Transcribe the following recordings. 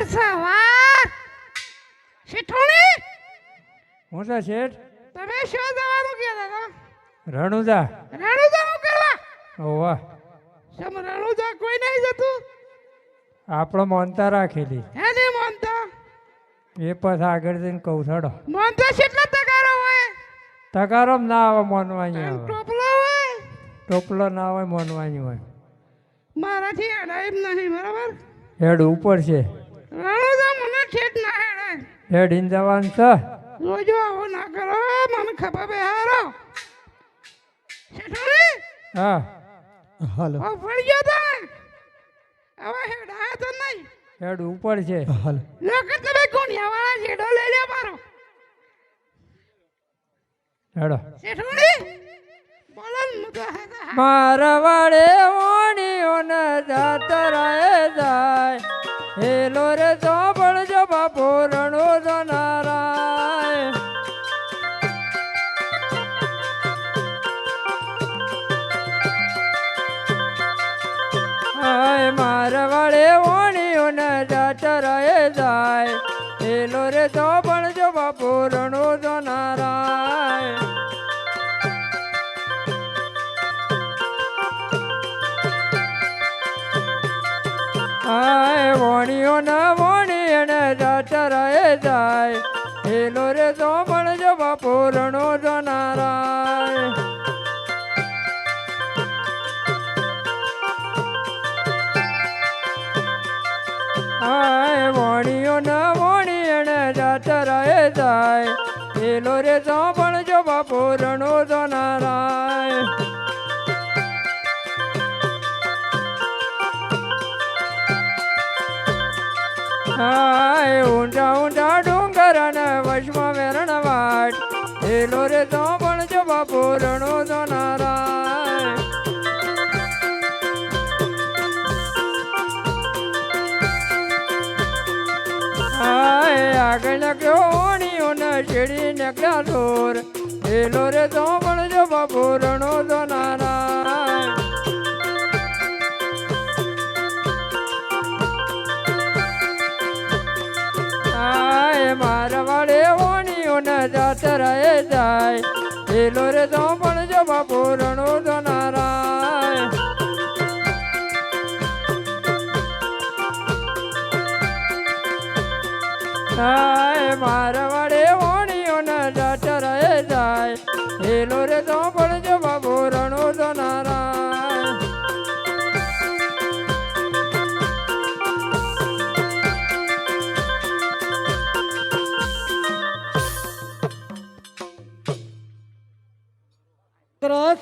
સવાર શેઠોણી હું છે શેઠ તમે શું જવાનું કહેતા હતા રણુજા રણુજા હું કરવા ઓવા સમ રણુજા કોઈ નહીં જતું આપણો મોનતા રાખેલી હે ને માનતા એ પછી આગળ જઈને કહું છોડો માનતા કેટલા તગારો હોય તગારો ના આવે મોનવાની આવે ટોપલો હોય ટોપલો ના હોય મોનવાની હોય મારાથી અડાય નહીં બરાબર હેડ ઉપર છે રણુજા મને ઠેઠ ના હેડાય હેડ ઇન જવાનું છે રોજો આવો ના કરો મને ખબર બે હારો શેઠોણી હા હાલો ઓ ફળી ગયો તમે હવે હેડાય તો નહીં હેડ ઉપર છે હાલો લોકો તમે કોણિયા વાળા જેડો લઈ લ્યો મારો હેડો શેઠોણી બોલો ને મુદ્દા હતા મારા વાડે ઓણીઓ ન જાતરાએ જાય હેલો રે ચોપડજો બાપો રણો જો નારાય હાય મારા વાડે ઓણીઓ ન જાતરાએ જાય હેલો રે ચોપડજો બાપો રણો જો નારાય આય વણિયો ના વણી અને જાતરાએ જાય હેલો રે તો પણ જો બાપો રણો જો નારાય આય વણિયો ના વણી અને જાતરાએ જાય હેલો રે તો પણ જો બાપો રણો જો નારાય હાય ઊંડા ઊંડા ડુંગર અને વશમાં વેરણ વાટ હેલો રે તો પણ જો બાપો રણો જો નારાય હાય આગળ નક્યો ઓણીઓ ને શેડી નક્યા ઢોર હેલો રે તો પણ જો બાપો રણો જો નારાય મારા વાડે ઓણીઓ ન જાતરાએ જાય હેલો રે તો પણ જો બાપો રણો જો નારાય હાય મારા વાડે ઓણીઓ ન જાતરાએ જાય હેલો રે તો પણ જો બાપો રણો જો નારાય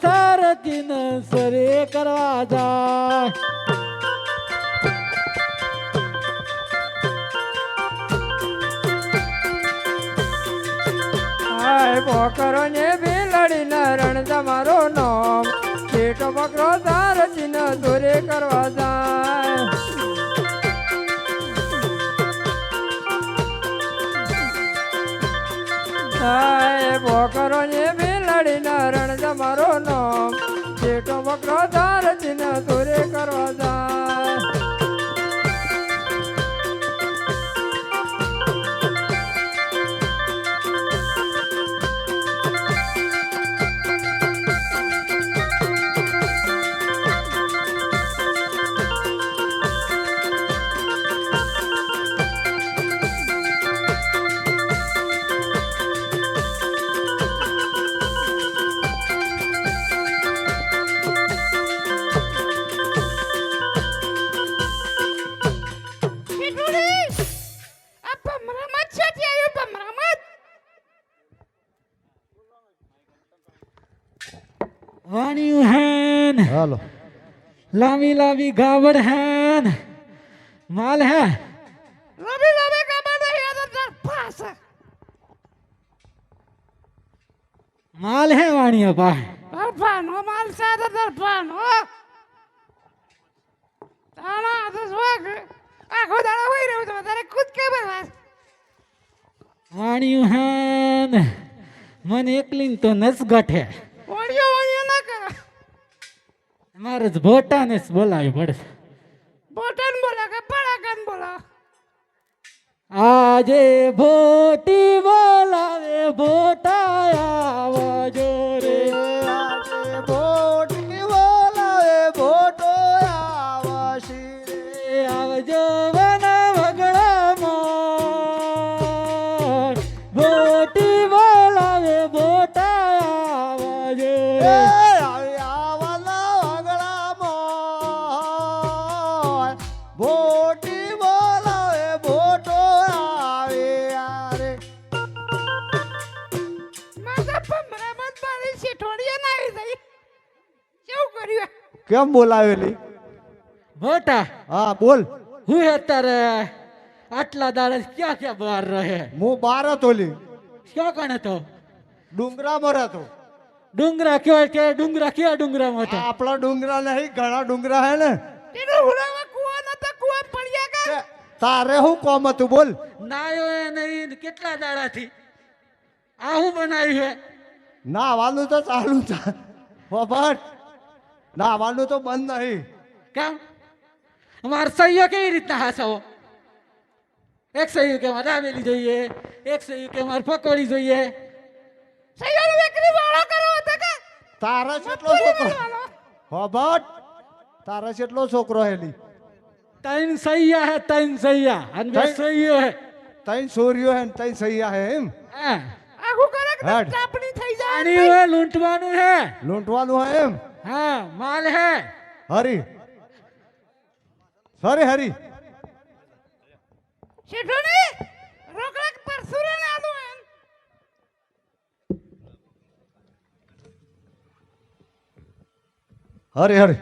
સારથીન સરે કરવા જાય હાય બોકરો ને બિલડી ન રણ તમારો નામ પેટો બકરો સારથી ન દોરે કરવા જાય હાય બોકરો ને બિલડી ન રણ તમારો નામ પેટો બકરો સારથી ન દોરે કરવા જાય વાણિયું હેન હાલો લાંબી લાંબી ગાબડ હેન માલ હે રબી રબી કબર નહીં આ તો પાસ માલ હે વાણિયા પા દરફાનો માલ સાદા દરફાનો તાણા તો સ્વાગ આખો દાડો હોઈ રહ્યો તો તારે ખુદ કે બરવાસ વાણિયું હેન મને એકલીન તો નસ ગઠે ઓડિયો ઓડિયો ના કરો મારે જ ભોટાને જ બોલાવી પડશે બોટન બોલા કે પડાકન બોલા આજે ભોટી બોલાવે ભોટા આવજો રે આજે ભોટી બોલાવે ભોટો આવશી રે. આવજો વન વગડામાં ભોટી બોલાવે ભોટા આવજો એ રે આવવાના વગડામાં ભોટી બોલાવે ભોટો આવે રે. મારા ભમરામાં મારી શેઠોડીએ ના આવી જઈ કેવું કર્યું કેમ બોલાવેલી? ભોટા હા બોલ. હું અત્યારે આટલા દાડે ક્યાં ક્યાં બહાર રહે હું બાર હતો લી, ક્યાં કણે તો ડુંગરામાં રહેતો. ડુંગરા કયો કે ડુંગરા કયા ડુંગરામાં હતા આપણા ડુંગરા નહીં, ઘણા ડુંગરા હે ને. તેનું હુડામાં કુવા નતા કુવા પડ્યા કા તે તારે શું કોમ હતું બોલ? નાયો એ નહીં કેટલા દાડાથી આ હું બનાવ્યું હે નાવાનું તો ચાલુ છે બાબા, નાવાનું તો બંધ નહીં. કેમ અમારે સહીઓ કેવી રીતના હાસવો એક સહી કે અમારે દાબેલી જોઈએ એક સહી કે અમારે પકોડી જોઈએ સૈયાનો વેકરી વાળો કરો હતા કા તારા કેટલો છોકરો બાબા, તારા કેટલો છોકરો હેલી? ત્રણ સૈયા હે ત્રણ સૈયા અને બે ત્રણ? સહીઓ હે ત્રણ છોરીઓ હે ને ત્રણ સૈયા હે એમ? હા આખું કરે કે હેડ. ચાપણી થઈ પાણી જાય હે લૂંટવાનું હે લૂંટવાનું હે એમ? હા માલ હે હરી સરી હરી શેઠોડી રોકડા પરસુરે લાદો એમ હરી હરી.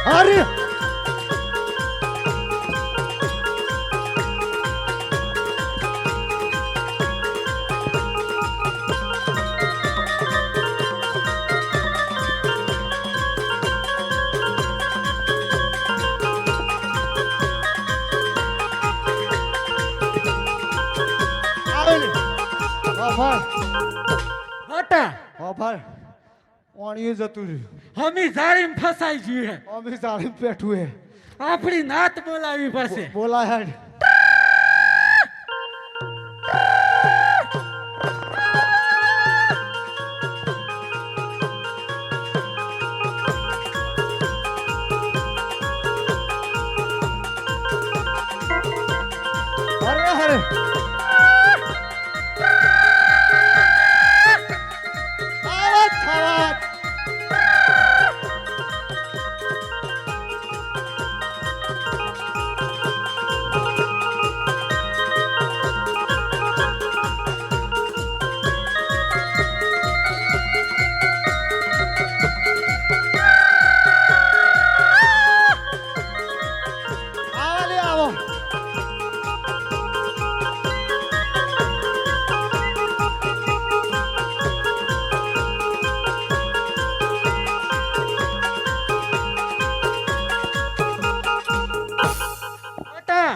હરી આવેલી બાબા મોટા બાબા પાણી જતું રહ્યું. હમી જાળીમાં ફસાઈ ગયું હે અમે તારી પેઠું હે. આપણી નાત બોલાવી પાસે બોલા હેડ. અરે હરે આવાજ ખાવાજ. આવો લે આવો. મોટા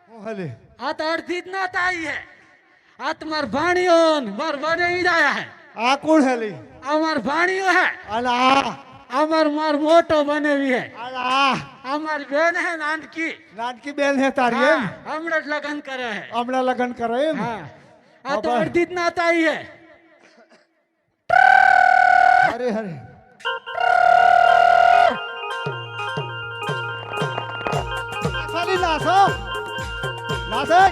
હું હલે આ તો અડધી જ નાત આવી હે આ તો માર ભાણીઓ ને માર બને આયા હે આ કોણ હેલી? આ માર ભાણીઓ હે અને આ અમાર માર મોટો બનેવી હે અને આ અમાર બેન હે નાનકી નાનકી બેન હે તારી એમ? હા, હમણાં જ લગ્ન કરે હે હમણાં લગ્ન કરે એમ? હા આ તો બાબા. અડધી જ નાત આવી હે હરે હરે. નાસાલી નાસો નાસે.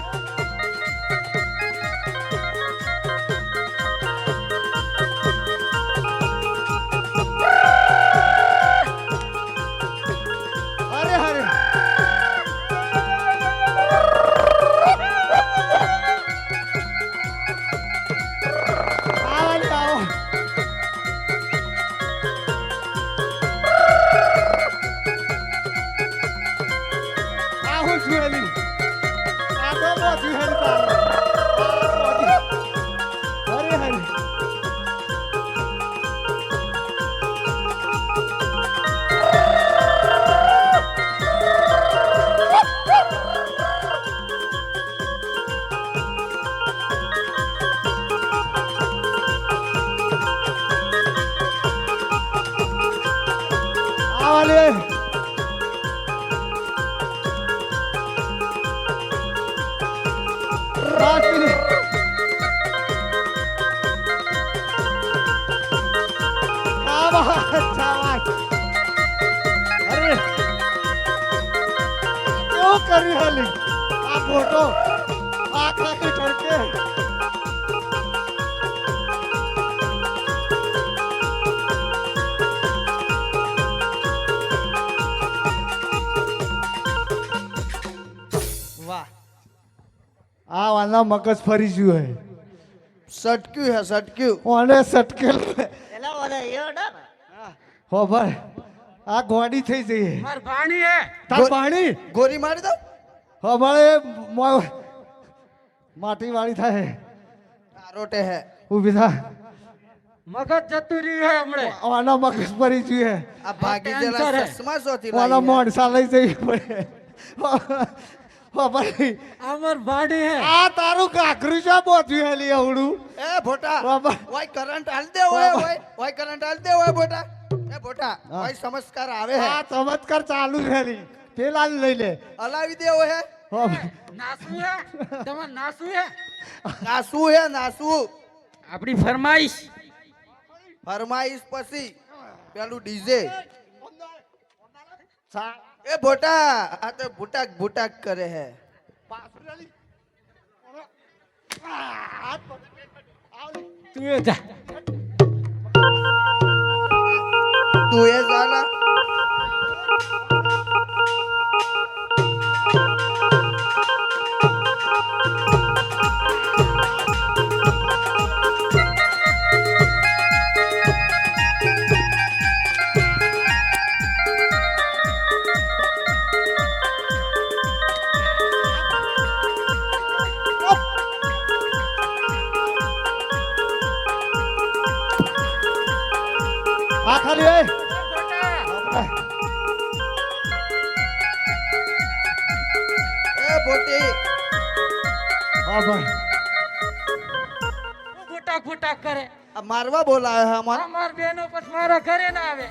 હરે હરે. આવો લે આવો. આ હું છું એલી? આ તો મોટી હેડ તારી. આ મોટી શાબાશ પેલી. શાબાશ, શાબાશ. અરે કેવું કર્યું હાલી આ ફોટો આખા ટળકે. વાહ આ વાના મગજ ફરી ગયું હે. સટક્યું હે સટક્યું ઓને સટકેલ હે. એલા ઓલે એડા હો ભાઈ આ ગોડી થઈ જઈ હે. માર ભાણી હે તાર પાણી ગોરી મારી દો હો ભાઈ માટી વાળી થાય હે. કારોટે હે ઊભી થા. મગજ જતું રહ્યું હે હમણે આના મગજ ફરી ગયું હે. આ ભાગી કેન્સર જેલા હે. ચશ્મા સોથી ઓલા લાવી હે. મોણસા લઈ જઈ પડે. હો ભાઈ અમાર ભાણી હે આ તારું કાકરું છે બોધ્યું હેલી અવડું. એ ભોટા બાબા. ઓય કરંટ હાલ દે ઓય ઓય કરંટ હાલ દે ઓય ભોટા એ ભોટા હા. ઓય સમસ્કાર આવે હે આ ચમત્કાર ચાલુ છે હેલી. પેલા લઈ લે. હલાવી દે ઓય હો ભાઈ. નાસુ હે તમાર નાસુ હે નાસુ હે નાસુ આપણી ફરમાઈશ ફરમાઈશ પછી પેલું ડીજે સા- એ ભોટા આ તો ભૂટાક ભૂટાક કરે હે તું એ જા તું એ જાના આ ખાલી એ. એ ભોટી હા ભાઈ. ફૂટાક ફૂટાક કરે આ મારવા બોલાવે હે અમાર અમાર બેનો પછી મારા ઘરે ના આવે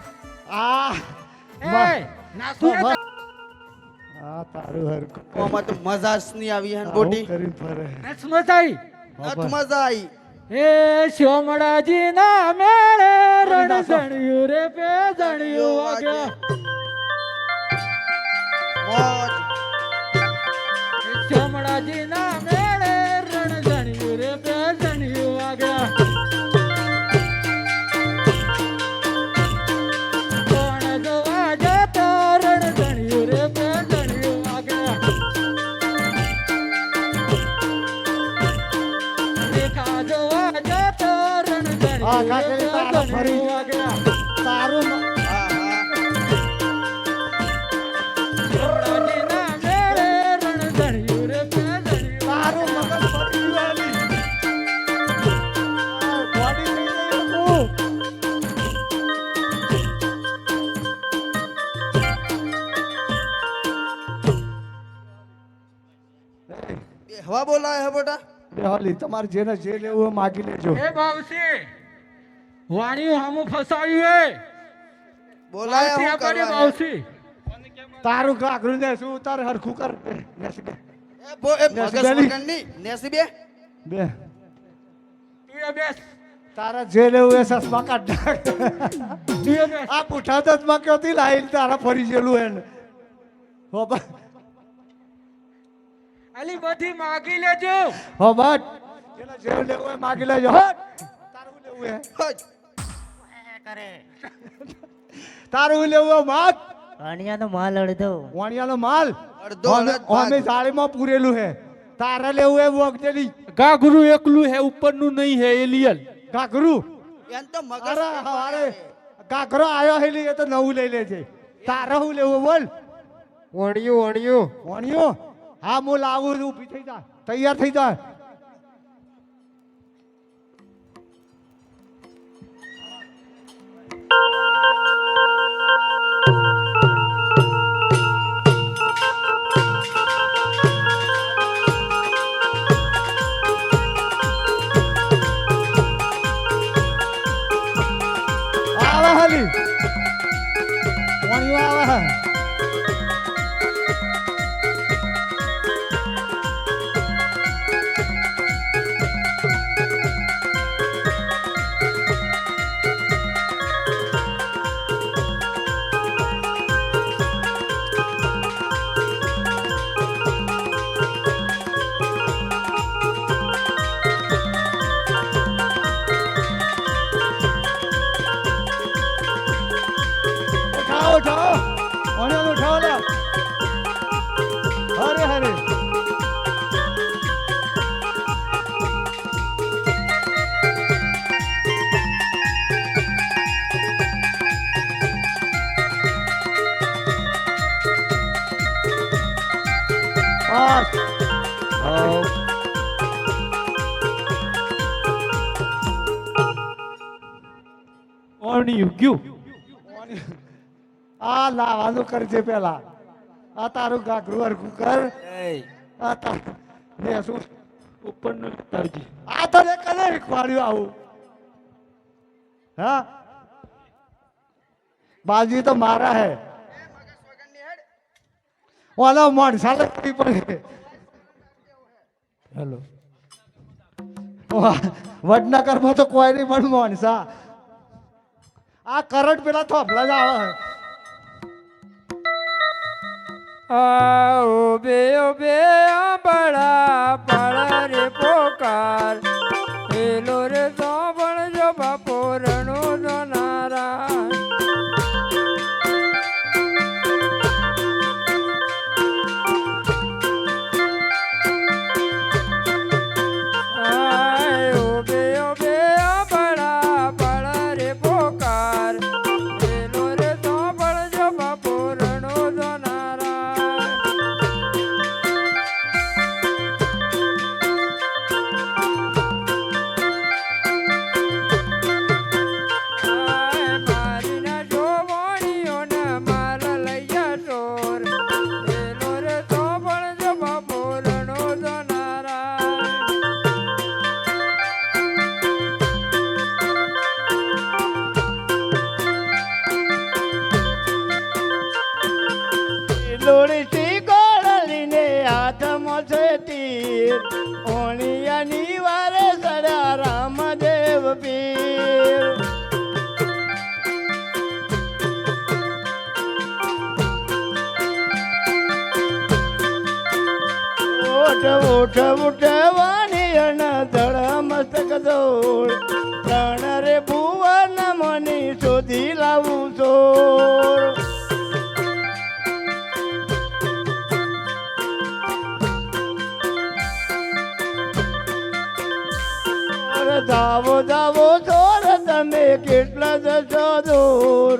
આ એ નાસુ હે આ તારું હરખું આમાં તો મજા જ નહીં આવી હે ને આવું ભોટી કરીને ફરે. નસમતાઈ નથ મજા આવી હે શ્યામળાજી ના મેળે રણઝણિયું રે પેજણિયું વાગ્યા મોજ હે શ્યામળાજી ના મેળે રણઝણિયું રે પેજણિયું વાગ્યા કોણ જોવા જતો રણઝણિયું રે પેજણિયું વાગ્યા રેખા જોવા જતો રણઝણિયું હા, રે કાકડી તારા ફરી. પેજણિયું વાગ્યા તારું મ- હા હા રણજીના મેળે રણઝણિયું રે પેજણિયું તારું મગજ ફરી ગયું હેલી. આ ગોડી થઈ ગઈ હરખું. એ હવા બોલાવે હે બોટા બે હાલી તમારે જેને જે લેવું હોય માગી લેજો. એ બાવસી વાણિયું હામું ફસાયું હે બોલાય બાવસી હું આપડે કરવા બાવસી તારું કાકરું ને શું તારે હરખું કર. બેસી બે. એ મગજ નેસી વગરની નેસી બે બે તું એ બેસ તારા જે લેવું એ સસમા કાઢ નાખ. તું એ બેસ આ પુઠા દસમાં ક્યાંથી લાઈન તારા ફરી ગયેલું એને. હો બા- અલી બધી માગી લેજો હો બટ જેને જે લેવું હોય માગી લેજો. હટ. તારું લેવું હે હોજ. તારું લેવું હોય માગ. વાણિયાનો માલ અડધો વાણિયાનો માલ અડધો અડધ ભાગ. અમે જાળીમાં પૂરેલું હે. તારે લેવું હે વગડેલી ગાઘરું એકલું હે ઉપરનું નહીં હે એલિયન ઘાઘરું. એમ તો મગજ અરે હવારે ઘાઘરો આયો હેલી એ તો નવું લઈ લેજે. તારે હું લેવું બોલ. વણ્યું વાણિયો હા હું લાવું છું. ઊભી થઈ જા. તૈયાર થઈ જા. આવે હાલી વાણિયો આવે હે. બસ હઉ. આ લાવાનું કરજે પેલા આ તારું ગાઘરું હરખું કર આ તાર ને શું ઉપરનું તરજી આ તને કને શીખવાડ્યું આવું હા બાજી તો મારા હે ઓલા માણસા લગતી પડે હેલો વડનગરમાં તો કોઈ નહીં પણ માણસા આ કરંટ પેલા થોભલા જ આવે ઉભે ઉભે આંબળા પાળ રે પોકાર એલો રે સોબણ જો બાપો રણો જો નારા લોડીથી ગોળલીને હાથમાં છે તીર ઓણિયાની વારે સડા રામદેવ પીર ઓઠ ઓઠ ઉઠવાની અણ ધડ મસ્તક દોડ ત્રણ રે ભુવન મની શોધી લાવું છોડ જાવો જાવો છોર તમે કેટલા જશો દૂર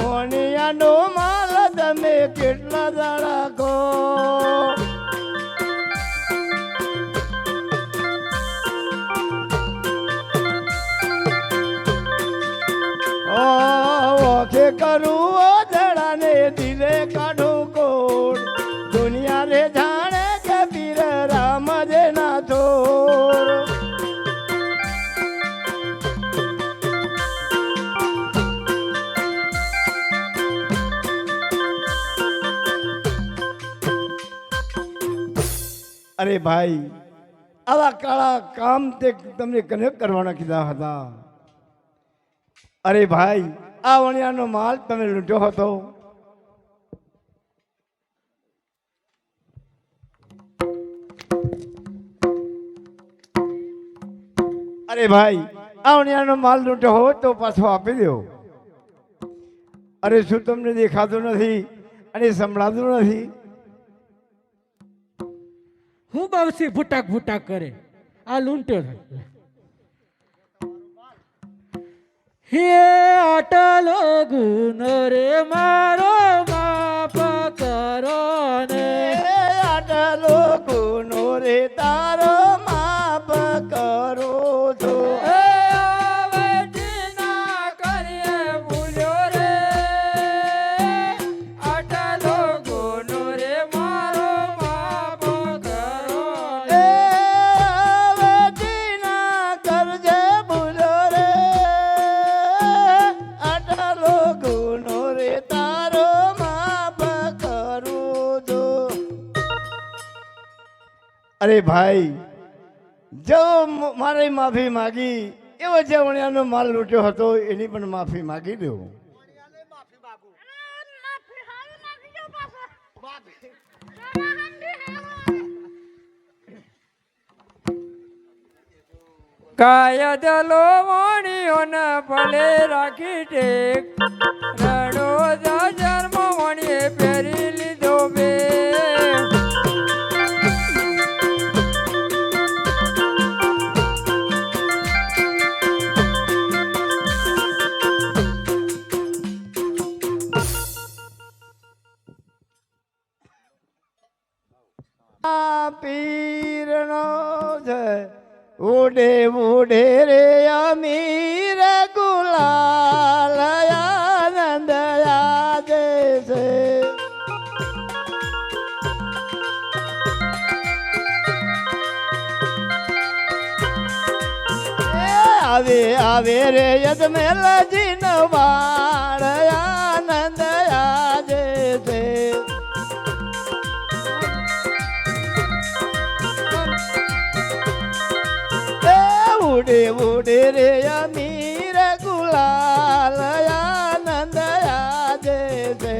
ઓણિયાનો માલ તમે કેટલા દાડા ખો ઓખે કરું ઓધડાને દિલે કાઢું કોડ દુનિયા રે જાણે કે પીર રામ જે ના થોર અરે ભાઈ આવા કાળા કામ તે તમને કનેક્ટ કરવાના કીધા હતા અરે ભાઈ આ વણિયાનો માલ તમે લૂંટ્યો હતો અરે ભાઈ આ વણિયાનો માલ લૂંટ્યો હોય તો પાછો આપી દો અરે શું તમને દેખાતું નથી અને સંભળાતું નથી હું બાવસી ફૂટાક ફૂટાક કરે આ લૂંટ્યો થાય હે આટલો ગુનો રે મારો માફ કરો ને આટલો ગુનો રે તારો માફ કરો છો અરે ભાઈ જો મારે માફી માગી એવો જે વણિયાનો માલ લૂંટ્યો હતો એની પણ માફી માગી દો કાયદલો વણિયોને ભલે રાખી ટેક રણો જન્મ વણીએ પહેરી લીધો બે પીરનો છે ઉડે ઉડે રે અમીર ગુલાલ આનંદ યાદે છે આવે આવે રે યદમેલજી નો બાળ આનંદ યાદે છે ઉડે ઉડે રે અમીર ગુલાલ આનંદ યાદે છે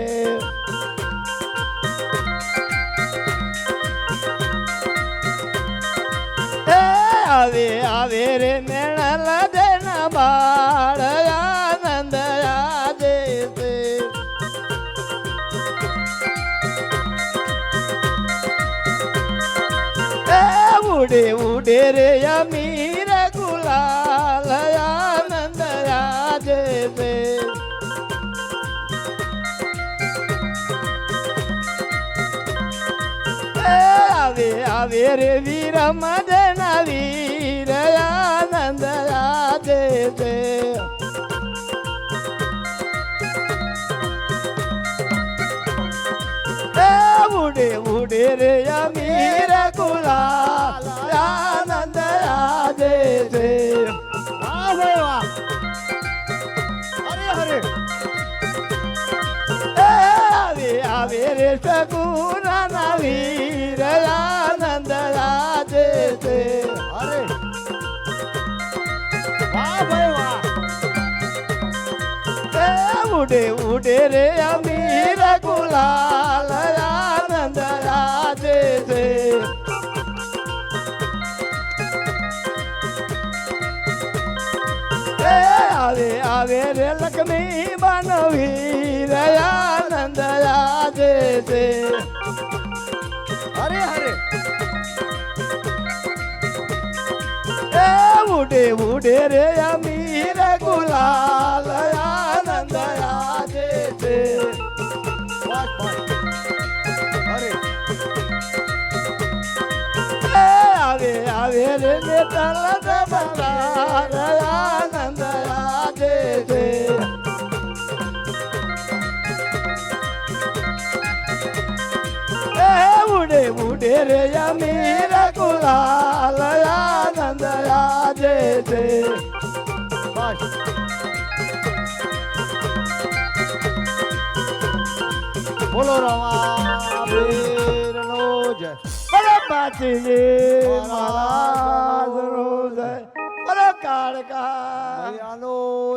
આવે આવે રે મેણલ દેન બાળ આનંદ યાદે છે ઉડે ઉડે રે અમીર ગુલાલ આનંદ યાદે છે આવે આવે રે વીર મદન વીર આનંદ યાદે છે ઉડે ઉડે રે અમીર ગુલાલ આનંદ યાદે છે વાહ ભાઈ વાહ હરે હરે આવે આવે રે સગુના વીર આનંદ યાદે છે અરે વાહ ભાઈ વાહ ઉડે ઉડે રે અમીર ગુલાલ આનંદ યાદે છે આવે આવે રે લક્ષ્મી બનવીર આનંદ યાદે છે હરે હરે ઉડે ઉડે રે અમીર ગુલાલ આનંદ યાદે છે આવે આવે રે નેતલ દબાર આનંદ યાદે છે ઉડે ઉડે રે અમીર ગુલાલ આનંદ યાદે છે બોલો રમાવીરનો જય બોલો બાચીજી મહારાજનો જય બોલો કાળકા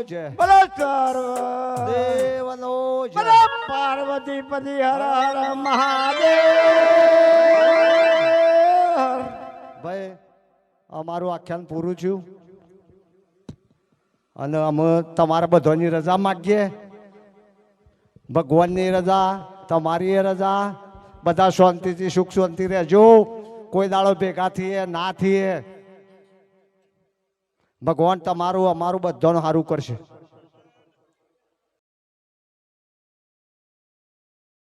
જય બોલો સર્વ દેવનો જય બોલો પાર્વતી પતિ હર હર મહાદેવ ભાઈ અમારું આખ્યાન પૂરું થયું અને અમે તમારા બધાની રજા માગીએ ભગવાનની રજા તમારી રજા બધા શાંતિથી સુખ શાંતિ રહેજો કોઈ દાડો ભેગા થઈએ ના થઈએ ભગવાન તમારું અમારું બધાનું સારું કરશે